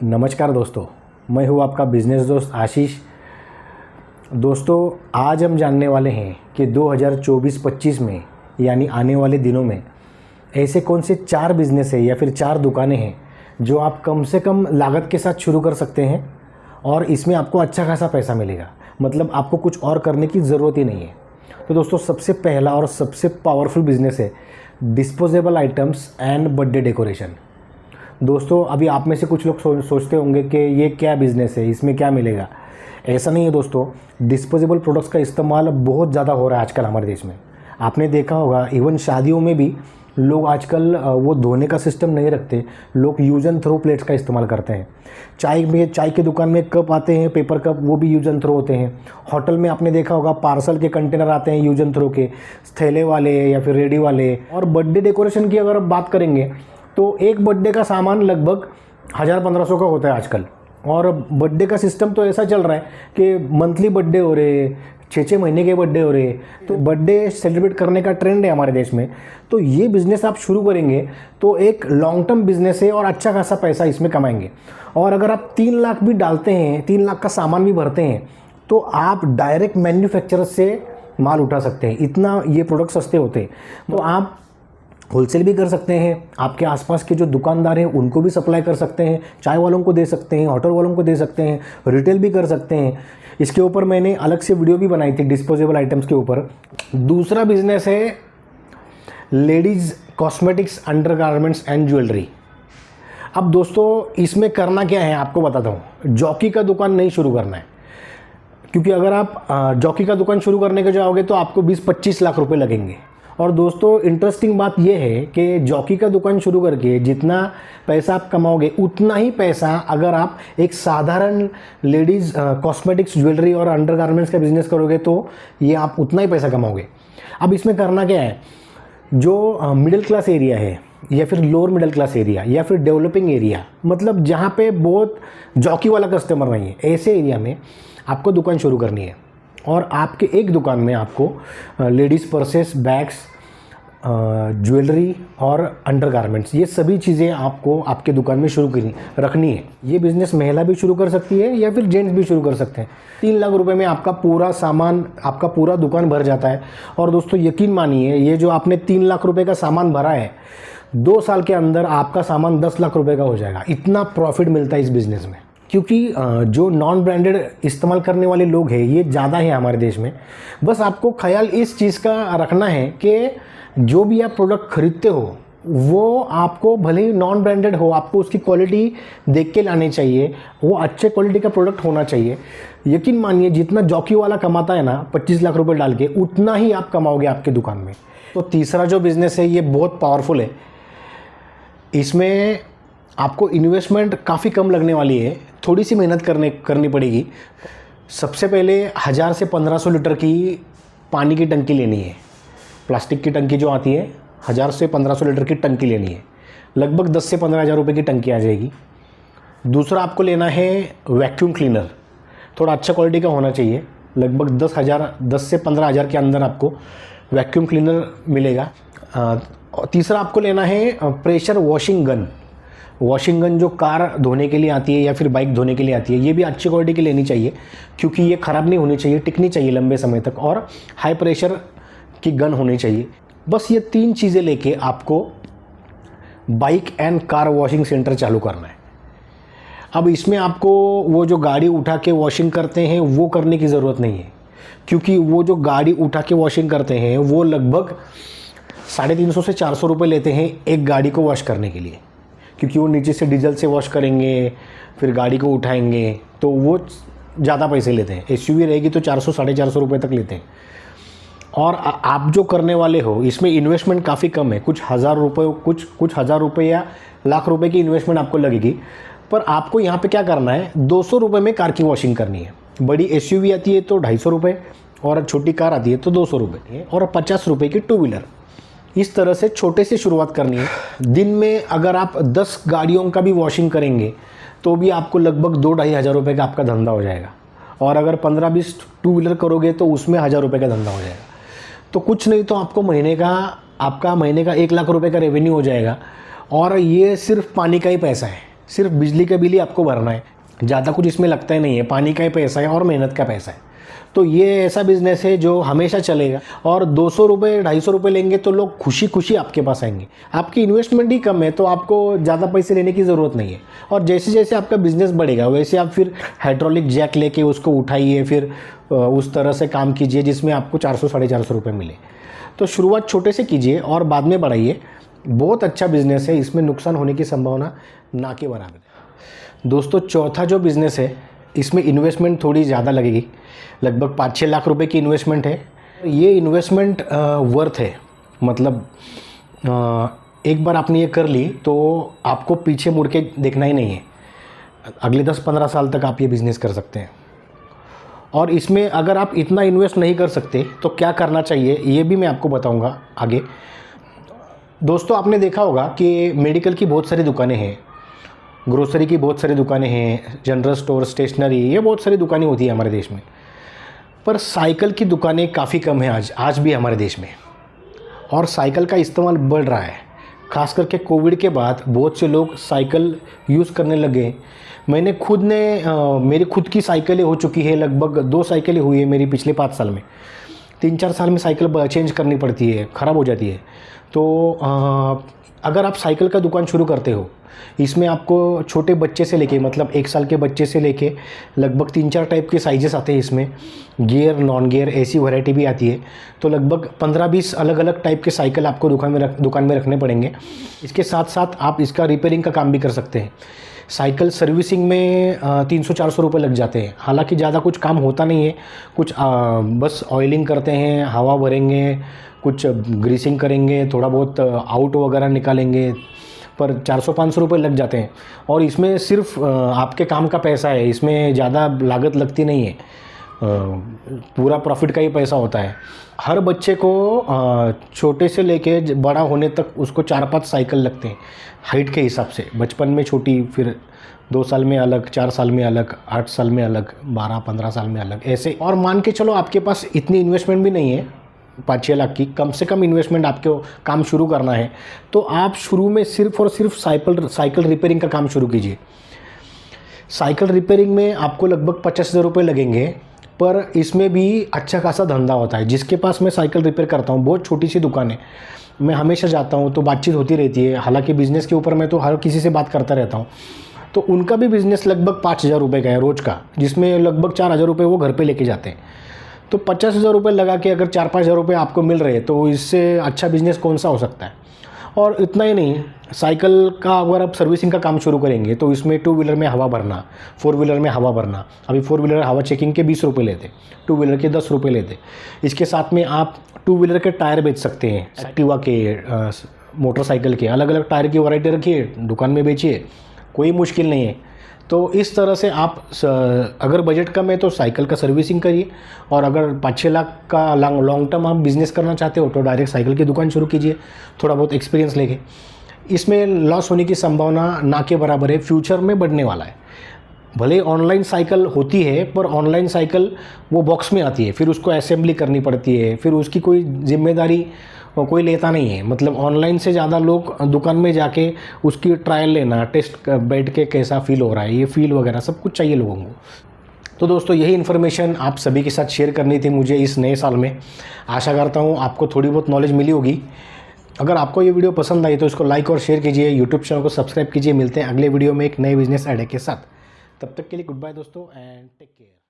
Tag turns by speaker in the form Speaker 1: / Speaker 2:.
Speaker 1: नमस्कार दोस्तों, मैं हूँ आपका बिजनेस दोस्त आशीष। दोस्तों, आज हम जानने वाले हैं कि 2024-25 में यानी आने वाले दिनों में ऐसे कौन से 4 बिज़नेस है या फिर 4 दुकानें हैं जो आप कम से कम लागत के साथ शुरू कर सकते हैं और इसमें आपको अच्छा खासा पैसा मिलेगा। मतलब आपको कुछ और करने की ज़रूरत ही नहीं है। तो दोस्तों, सबसे पहला और सबसे पावरफुल बिज़नेस है disposable items and birthday decoration. दोस्तों, अभी आप में से कुछ लोग सोचते होंगे कि ये क्या बिज़नेस है, इसमें क्या मिलेगा। ऐसा नहीं है दोस्तों। डिस्पोजेबल प्रोडक्ट्स का इस्तेमाल बहुत ज़्यादा हो रहा है आजकल हमारे देश में। आपने देखा होगा, इवन शादियों में भी लोग आजकल वो धोने का सिस्टम नहीं रखते, लोग यूज एंड थ्रो प्लेट्स का इस्तेमाल करते हैं। चाय की दुकान में कप आते हैं, पेपर कप, वो भी यूज एंड थ्रो होते हैं। होटल में आपने देखा होगा पार्सल के कंटेनर आते हैं यूज एंड थ्रो के, थैले वाले या फिर रेडी वाले। और बर्थडे डेकोरेशन की अगर बात करेंगे तो एक बर्थडे का सामान लगभग 1000-1500 का होता है आजकल। और बर्थडे का सिस्टम तो ऐसा चल रहा है कि मंथली बर्थडे हो रहे, 6-6 महीने के बर्थडे हो रहे। तो बर्थडे सेलिब्रेट करने का ट्रेंड है हमारे देश में। तो ये बिज़नेस आप शुरू करेंगे तो एक लॉन्ग टर्म बिज़नेस है और अच्छा खासा पैसा इसमें कमाएंगे। और अगर आप 3 लाख भी डालते हैं, 3 लाख का सामान भी भरते हैं, तो आप डायरेक्ट मैन्युफैक्चरर से माल उठा सकते हैं। इतना ये प्रोडक्ट सस्ते होते हैं। तो आप होलसेल भी कर सकते हैं, आपके आसपास के जो दुकानदार हैं उनको भी सप्लाई कर सकते हैं, चाय वालों को दे सकते हैं, होटल वालों को दे सकते हैं, रिटेल भी कर सकते हैं। इसके ऊपर मैंने अलग से वीडियो भी बनाई थी डिस्पोजेबल आइटम्स के ऊपर। दूसरा बिजनेस है ladies cosmetics, undergarments and jewellery. अब दोस्तों, इसमें करना क्या है आपको बताता हूँ। जॉकी का दुकान नहीं शुरू करना है, क्योंकि अगर आप जॉकी का दुकान शुरू करने के जाओगे तो आपको 20-25 लाख रुपए लगेंगे। और दोस्तों, इंटरेस्टिंग बात यह है कि जॉकी का दुकान शुरू करके जितना पैसा आप कमाओगे उतना ही पैसा अगर आप एक साधारण लेडीज़ कॉस्मेटिक्स, ज्वेलरी और अंडरगारमेंट्स का बिजनेस करोगे तो ये आप उतना ही पैसा कमाओगे। अब इसमें करना क्या है, जो मिडिल क्लास एरिया है या फिर लोअर मिडिल क्लास एरिया या फिर डेवलपिंग एरिया, मतलब जहाँ पे बहुत जॉकी वाला कस्टमर नहीं है, ऐसे एरिया में आपको दुकान शुरू करनी है। और आपके एक दुकान में आपको लेडीज़ पर्सेस, बैग्स, ज्वेलरी और अंडरगारमेंट्स, ये सभी चीज़ें आपको आपके दुकान में रखनी है। ये बिज़नेस महिला भी शुरू कर सकती है या फिर जेंट्स भी शुरू कर सकते हैं। 3 लाख रुपए में आपका पूरा सामान, आपका पूरा दुकान भर जाता है। और दोस्तों, यकीन मानिए, ये जो आपने 3 लाख रुपए का सामान भरा है, 2 साल के अंदर आपका सामान 10 लाख रुपए का हो जाएगा। इतना प्रॉफिट मिलता है इस बिज़नेस में, क्योंकि जो नॉन ब्रांडेड इस्तेमाल करने वाले लोग हैं ये ज़्यादा हैं हमारे देश में। बस आपको ख्याल इस चीज़ का रखना है कि जो भी आप प्रोडक्ट खरीदते हो वो आपको भले ही नॉन ब्रांडेड हो, आपको उसकी क्वालिटी देख के लानी चाहिए, वो अच्छे क्वालिटी का प्रोडक्ट होना चाहिए। यकीन मानिए, जितना जॉकी वाला कमाता है ना 25 लाख रुपए डाल के, उतना ही आप कमाओगे आपके दुकान में। तो तीसरा जो बिज़नेस है ये बहुत पावरफुल है। इसमें आपको इन्वेस्टमेंट काफ़ी कम लगने वाली है, थोड़ी सी मेहनत करनी पड़ेगी। सबसे पहले 1000 से 1500 लीटर की पानी की टंकी लेनी है। प्लास्टिक की टंकी जो आती है, 1000 से 1500 लीटर की टंकी लेनी है। लगभग 10 से 15 हज़ार रुपये की टंकी आ जाएगी। दूसरा आपको लेना है वैक्यूम क्लीनर, थोड़ा अच्छा क्वालिटी का होना चाहिए। लगभग 10 से 15 हज़ार के अंदर आपको वैक्यूम क्लीनर मिलेगा। तीसरा आपको लेना है pressure washing gun. Washing gun जो कार धोने के लिए आती है या फिर बाइक धोने के लिए आती है, ये भी अच्छी क्वालिटी की लेनी चाहिए, क्योंकि ये ख़राब नहीं होनी चाहिए, टिकनी चाहिए लंबे समय तक, और हाई प्रेशर की गन होनी चाहिए। बस ये 3 चीज़ें लेके आपको bike and car washing centre चालू करना है। अब इसमें आपको वो जो गाड़ी उठा के वॉशिंग करते हैं वो करने की ज़रूरत नहीं है, क्योंकि वो जो गाड़ी उठा के वॉशिंग करते हैं वो लगभग 350 से 400 रुपये लेते हैं एक गाड़ी को वॉश करने के लिए, क्योंकि वो नीचे से डीजल से वॉश करेंगे, फिर गाड़ी को उठाएंगे, तो वो ज़्यादा पैसे लेते हैं। एसयूवी रहेगी तो 400-450 रुपये तक लेते हैं। और आप जो करने वाले हो इसमें इन्वेस्टमेंट काफ़ी कम है, कुछ हज़ार रुपये या लाख रुपए की इन्वेस्टमेंट आपको लगेगी। पर आपको यहाँ पे क्या करना है, 200 रुपये में कार की वॉशिंग करनी है। बड़ी एसयूवी आती है तो 250 रुपये, और छोटी कार आती है तो 200 रुपये, और 50 रुपये की 2 व्हीलर। इस तरह से छोटे से शुरुआत करनी है। दिन में अगर आप 10 गाड़ियों का भी वॉशिंग करेंगे तो भी आपको लगभग 2-2.5 हज़ार रुपये का आपका धंधा हो जाएगा। और अगर 15-20 2 व्हीलर करोगे तो उसमें 1000 रुपये का धंधा हो जाएगा। तो कुछ नहीं तो आपको महीने का 1 लाख रुपए का रेवेन्यू हो जाएगा। और ये सिर्फ पानी का ही पैसा है। सिर्फ बिजली का बिल ही आपको भरना है, ज़्यादा कुछ इसमें लगता ही नहीं है, पानी का ही पैसा है और मेहनत का पैसा है। तो ये ऐसा बिज़नेस है जो हमेशा चलेगा, और 200 रुपये 250 रुपये लेंगे तो लोग खुशी खुशी आपके पास आएंगे। आपकी इन्वेस्टमेंट ही कम है तो आपको ज़्यादा पैसे लेने की ज़रूरत नहीं है। और जैसे जैसे आपका बिज़नेस बढ़ेगा वैसे आप फिर हाइड्रोलिक जैक लेके उसको उठाइए, फिर उस तरह से काम कीजिए जिसमें आपको 400 450 रुपये मिले। तो शुरुआत छोटे से कीजिए और बाद में बढ़ाइए। बहुत अच्छा बिज़नेस है, इसमें नुकसान होने की संभावना ना के बराबर है। दोस्तों, चौथा जो बिज़नेस है इसमें इन्वेस्टमेंट थोड़ी ज़्यादा लगेगी, लगभग 5-6 लाख रुपए की इन्वेस्टमेंट है। ये इन्वेस्टमेंट वर्थ है, मतलब एक बार आपने ये कर ली तो आपको पीछे मुड़ के देखना ही नहीं है। अगले 10-15 साल तक आप ये बिज़नेस कर सकते हैं। और इसमें अगर आप इतना इन्वेस्ट नहीं कर सकते तो क्या करना चाहिए ये भी मैं आपको बताऊंगा आगे। दोस्तों, आपने देखा होगा कि मेडिकल की बहुत सारी दुकानें हैं, ग्रोसरी की बहुत सारी दुकानें हैं, जनरल स्टोर, स्टेशनरी, ये बहुत सारी दुकानें होती हैं हमारे देश में। पर साइकिल की दुकानें काफ़ी कम हैं आज भी हमारे देश में। और साइकिल का इस्तेमाल बढ़ रहा है, ख़ास करके कोविड के बाद बहुत से लोग साइकिल यूज़ करने लगे। मैंने खुद ने मेरी खुद की साइकिलें हो चुकी है, लगभग 2 साइकिलें हुई है मेरी पिछले 5 साल में। 3-4 साल में साइकिल चेंज करनी पड़ती है, ख़राब हो जाती है। तो अगर आप साइकिल का दुकान शुरू करते हो, इसमें आपको छोटे बच्चे से लेके, मतलब 1 साल के बच्चे से लेके लगभग 3-4 टाइप के साइजेस आते हैं इसमें, गियर, नॉन गियर, ऐसी वैरायटी भी आती है। तो लगभग 15-20 अलग अलग टाइप के साइकिल आपको दुकान में रखने पड़ेंगे। इसके साथ साथ आप इसका रिपेयरिंग का काम भी कर सकते हैं। साइकिल सर्विसिंग में 300-400 रुपये लग जाते हैं। हालांकि ज़्यादा कुछ काम होता नहीं है, कुछ बस ऑयलिंग करते हैं, हवा भरेंगे, कुछ ग्रीसिंग करेंगे, थोड़ा बहुत आउट वगैरह निकालेंगे, पर 400-500 रुपये लग जाते हैं। और इसमें सिर्फ आपके काम का पैसा है, इसमें ज़्यादा लागत लगती नहीं है, पूरा प्रॉफिट का ही पैसा होता है। हर बच्चे को छोटे से लेके बड़ा होने तक उसको 4-5 साइकिल लगते हैं हाइट के हिसाब से। बचपन में छोटी, फिर 2 साल में अलग, 4 साल में अलग, 8 साल में अलग, 12-15 साल में अलग, ऐसे। और मान के चलो आपके पास इतनी इन्वेस्टमेंट भी नहीं है 5-6 लाख की, कम से कम इन्वेस्टमेंट आपको काम शुरू करना है, तो आप शुरू में सिर्फ और सिर्फ साइकिल रिपेयरिंग का काम शुरू कीजिए। साइकिल रिपेयरिंग में आपको लगभग 50,000 रुपये लगेंगे, पर इसमें भी अच्छा खासा धंधा होता है। जिसके पास मैं साइकिल रिपेयर करता हूँ, बहुत छोटी सी दुकान है, मैं हमेशा जाता हूँ तो बातचीत होती रहती है। हालांकि बिज़नेस के ऊपर मैं तो हर किसी से बात करता रहता हूँ। तो उनका भी बिज़नेस लगभग 5,000 रुपये का है रोज़ का, जिसमें लगभग 4,000 रुपये वो घर पे लेके जाते हैं। तो 50,000 रुपये लगा के अगर 4-5 हज़ार रुपये आपको मिल रहे हैं तो इससे अच्छा बिज़नेस कौन सा हो सकता है। और इतना ही नहीं, साइकिल का अगर आप सर्विसिंग का काम शुरू करेंगे तो इसमें 2 व्हीलर में हवा भरना, 4 व्हीलर में हवा भरना, अभी 4 व्हीलर हवा चेकिंग के 20 रुपये लेते, 2 व्हीलर के 10 रुपये लेते। इसके साथ में आप 2 व्हीलर के टायर बेच सकते हैं, एक्टिवा के, मोटरसाइकिल के, अलग अलग टायर की वैरायटी रखिए, दुकान में बेचिए, कोई मुश्किल नहीं है। तो इस तरह से आप अगर बजट कम है तो साइकिल का सर्विसिंग करिए, और अगर 5-6 लाख का लॉन्ग टर्म आप बिज़नेस करना चाहते हो तो डायरेक्ट साइकिल की दुकान शुरू कीजिए, थोड़ा बहुत एक्सपीरियंस लेके। इसमें लॉस होने की संभावना ना के बराबर है, फ्यूचर में बढ़ने वाला है। भले ऑनलाइन साइकिल होती है, पर ऑनलाइन साइकिल वो बॉक्स में आती है, फिर उसको असेंबली करनी पड़ती है, फिर उसकी कोई जिम्मेदारी कोई लेता नहीं है। मतलब ऑनलाइन से ज़्यादा लोग दुकान में जाके उसकी ट्रायल लेना, टेस्ट बैठ के कैसा फील हो रहा है, ये फील वगैरह सब कुछ चाहिए लोगों को। तो दोस्तों, यही इन्फॉर्मेशन आप सभी के साथ शेयर करनी थी मुझे इस नए साल में। आशा करता हूँ आपको थोड़ी बहुत नॉलेज मिली होगी। अगर आपको ये वीडियो पसंद आई तो इसको लाइक और शेयर कीजिए, यूट्यूब चैनल को सब्सक्राइब कीजिए। मिलते हैं अगले वीडियो में एक नए बिजनेस आइडिया के साथ। तब तक के लिए गुड बाय दोस्तों, एंड टेक केयर।